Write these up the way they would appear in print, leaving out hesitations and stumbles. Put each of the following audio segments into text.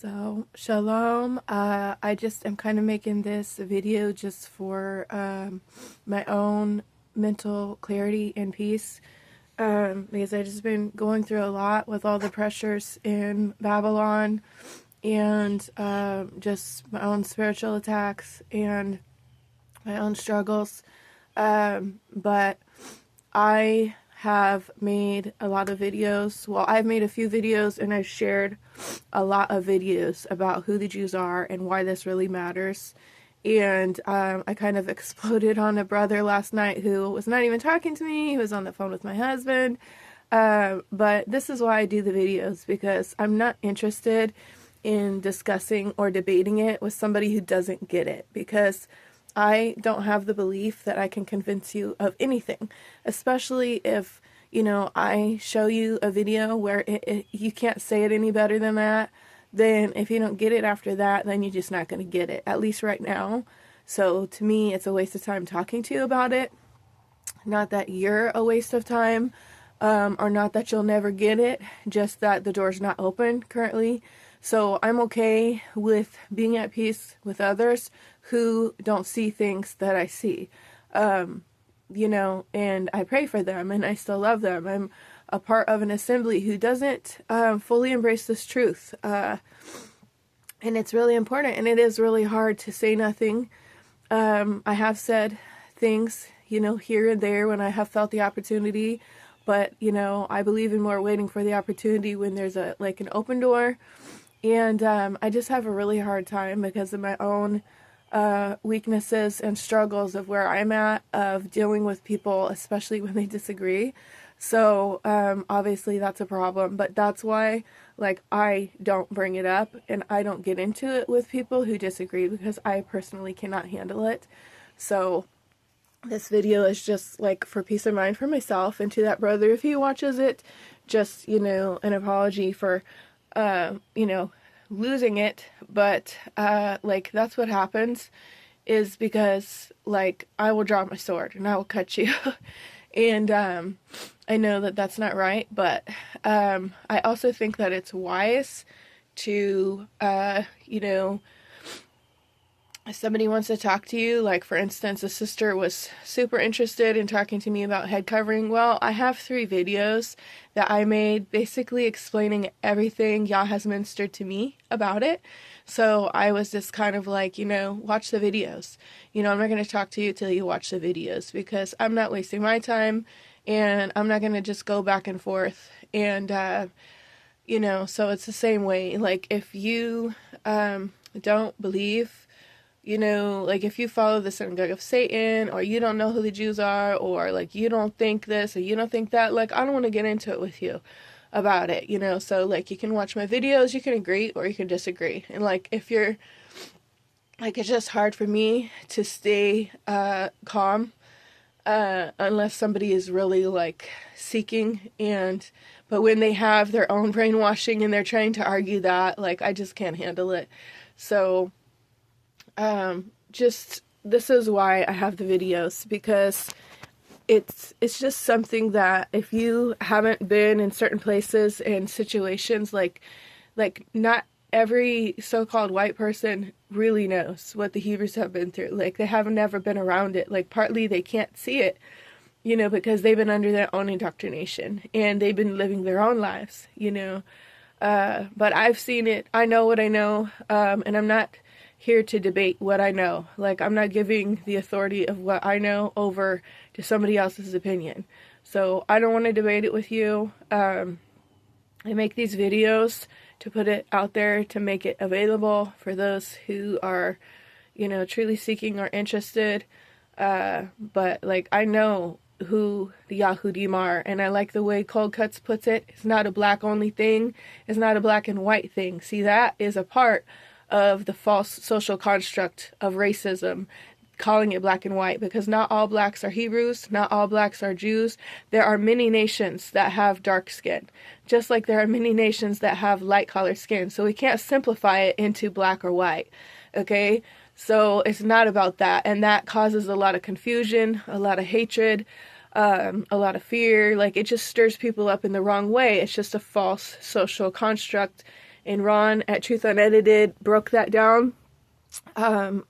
So, shalom. I just am kind of making this video just for my own mental clarity and peace because I've just been going through a lot with all the pressures in Babylon and just my own spiritual attacks and my own struggles. But I have made a lot of videos. Well, I've made a few videos and I've shared a lot of videos about who the Jews are and why this really matters. And I kind of exploded on a brother last night who was not even talking to me. He was on the phone with my husband. But this is why I do the videos, because I'm not interested in discussing or debating it with somebody who doesn't get it, because I don't have the belief that I can convince you of anything, especially if, I show you a video where you can't say it any better than that. Then if you don't get it after that, then you're just not going to get it, at least right now. So to me, it's a waste of time talking to you about it. Not that you're a waste of time, or not that you'll never get it, just that the door's not open currently. So I'm okay with being at peace with others who don't see things that I see, and I pray for them and I still love them. I'm a part of an assembly who doesn't fully embrace this truth. And it's really important, and it is really hard to say nothing. I have said things, here and there when I have felt the opportunity, but, I believe in more waiting for the opportunity when there's an open door. And I just have a really hard time because of my own weaknesses and struggles of where I'm at, of dealing with people, especially when they disagree. So obviously that's a problem, but that's why I don't bring it up and I don't get into it with people who disagree, because I personally cannot handle it. So this video is just for peace of mind for myself, and to that brother, if he watches it, just, an apology for losing it. But that's what happens, is because I will draw my sword and I will cut you. And I know that that's not right, but I also think that it's wise to if somebody wants to talk to you, for instance, a sister was super interested in talking to me about head covering. Well, I have 3 videos that I made basically explaining everything Yah has ministered to me about it. So I was just kind of watch the videos. I'm not going to talk to you till you watch the videos, because I'm not wasting my time and I'm not going to just go back and forth. And, so it's the same way. If you don't believe, if you follow the synagogue of Satan, or you don't know who the Jews are, or you don't think this or you don't think that, I don't want to get into it with you about it, so you can watch my videos, you can agree or you can disagree. And if you're it's just hard for me to stay calm unless somebody is really seeking, but when they have their own brainwashing and they're trying to argue that, I just can't handle it. So just this is why I have the videos, because it's just something that if you haven't been in certain places and situations, not every so-called white person really knows what the Hebrews have been through. They haven't never been around it. Partly they can't see it, because they've been under their own indoctrination and they've been living their own lives, but I've seen it. I know what I know, and I'm not here to debate what I know. I'm not giving the authority of what I know over to somebody else's opinion. So I don't want to debate it with you. I make these videos to put it out there, to make it available for those who are, truly seeking or interested. But I know who the Yahudim are, and I like the way Cold Cuts puts it. It's not a black only thing. It's not a black and white thing. See, that is a part of the false social construct of racism, calling it black and white, because not all blacks are Hebrews, not all blacks are Jews. There are many nations that have dark skin, just like there are many nations that have light colored skin. So we can't simplify it into black or white, okay? So it's not about that, and that causes a lot of confusion, a lot of hatred, a lot of fear. It just stirs people up in the wrong way. It's just a false social construct, and Ron at Truth Unedited broke that down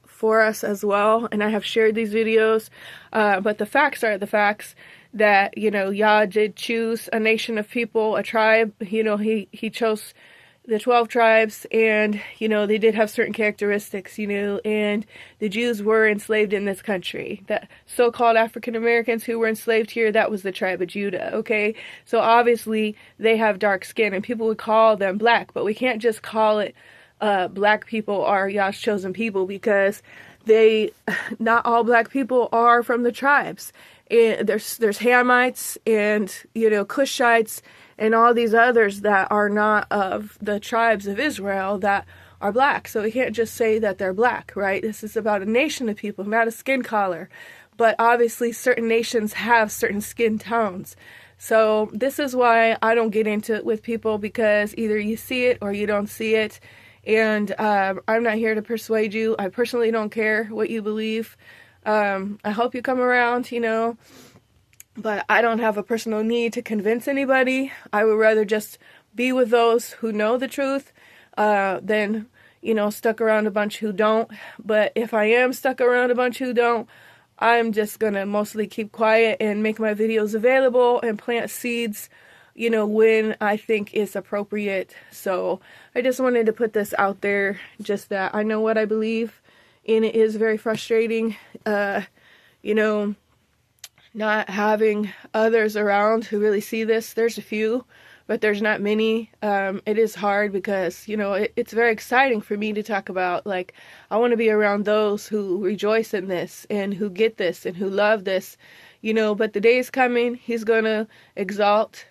for us as well, and I have shared these videos, but the facts are the facts that, you know, Yah did choose a nation of people, a tribe. You know, he chose the 12 tribes, and, you know, they did have certain characteristics, you know, and the Jews were enslaved in this country. That so-called African Americans who were enslaved here, that was the tribe of Judah, okay? So obviously they have dark skin, and people would call them black, but we can't just call it black people are Yah's chosen people, because not all black people are from the tribes. And there's Hamites and, you know, Cushites and all these others that are not of the tribes of Israel that are black. So we can't just say that they're black, right? This is about a nation of people, not a skin color. But obviously certain nations have certain skin tones. So this is why I don't get into it with people, because either you see it or you don't see it. And I'm not here to persuade you. I personally don't care what you believe. I hope you come around, you know, but I don't have a personal need to convince anybody. I would rather just be with those who know the truth than, you know, stuck around a bunch who don't. But if I am stuck around a bunch who don't, I'm just going to mostly keep quiet and make my videos available and plant seeds, you know, when I think it's appropriate. So I just wanted to put this out there, just that I know what I believe, and it is very frustrating, you know, not having others around who really see this. There's a few, but there's not many. It is hard because, you know, it's very exciting for me to talk about. Like, I want to be around those who rejoice in this and who get this and who love this, you know, but the day is coming. He's going to exalt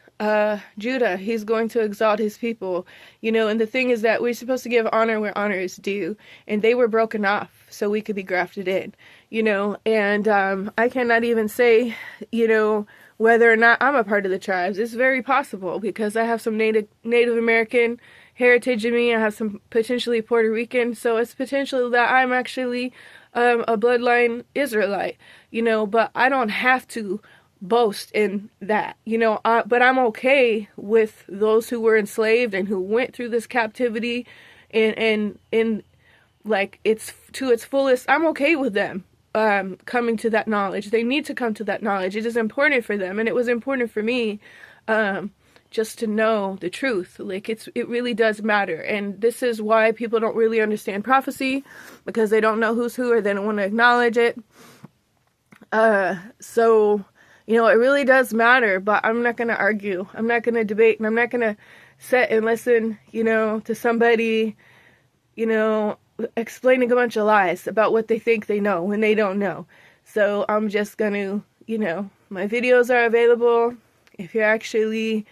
Judah. He's going to exalt his people, you know, and the thing is that we're supposed to give honor where honor is due, and they were broken off so we could be grafted in, you know, and I cannot even say, you know, whether or not I'm a part of the tribes. It's very possible because I have some Native American heritage in me. I have some potentially Puerto Rican, so it's potential that I'm actually a bloodline Israelite, you know, but I don't have to boast in that, you know, but I'm okay with those who were enslaved and who went through this captivity and like it's to its fullest. I'm okay with them coming to that knowledge. They need to come to that knowledge. It is important for them, and it was important for me just to know the truth. Like, it really does matter, and this is why people don't really understand prophecy, because they don't know who's who, or they don't want to acknowledge it. So, you know, it really does matter, but I'm not going to argue. I'm not going to debate, and I'm not going to sit and listen, you know, to somebody, you know, explaining a bunch of lies about what they think they know when they don't know. So I'm just going to, you know, my videos are available. If you're actually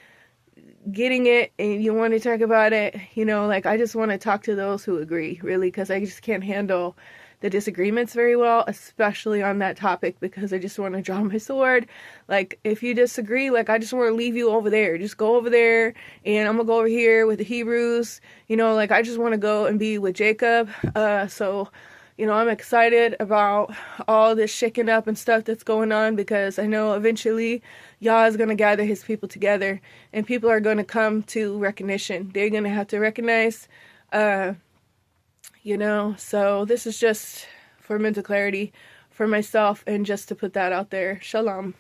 getting it and you want to talk about it, you know, like, I just want to talk to those who agree, really, because I just can't handle the disagreements very well, especially on that topic, because I just want to draw my sword. Like, if you disagree, like, I just want to leave you over there. Just go over there, and I'm gonna go over here with the Hebrews, you know, like, I just want to go and be with Jacob. So, you know, I'm excited about all this shaking up and stuff that's going on, because I know eventually Yah is going to gather his people together, and people are going to come to recognition. They're going to have to recognize, you know, so this is just for mental clarity for myself, and just to put that out there. Shalom.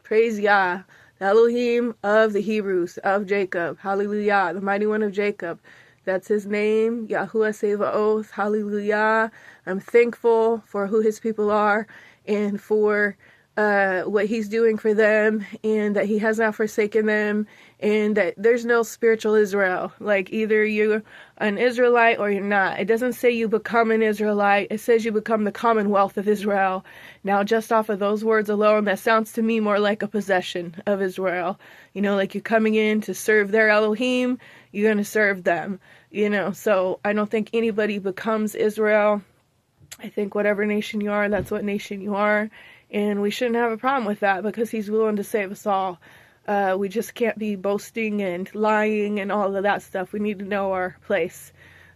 Praise Yah, the Elohim of the Hebrews, of Jacob. Hallelujah, the mighty one of Jacob. That's his name, Yahuwah Sevaoth. Hallelujah. I'm thankful for who his people are, and for what he's doing for them, and that he has not forsaken them, and that there's no spiritual Israel. Like, either you're an Israelite or you're not. It doesn't say you become an Israelite. It says you become the commonwealth of Israel. Now, just off of those words alone, that sounds to me more like a possession of Israel. You know, like, you're coming in to serve their Elohim, you're going to serve them. You know, so I don't think anybody becomes Israel. I think whatever nation you are, that's what nation you are. And we shouldn't have a problem with that, because he's willing to save us all. We just can't be boasting and lying and all of that stuff. We need to know our place.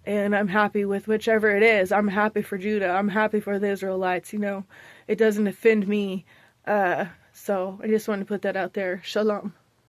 And I'm happy with whichever it is. I'm happy for Judah. I'm happy for the Israelites, you know. It doesn't offend me. So I just want to put that out there. Shalom.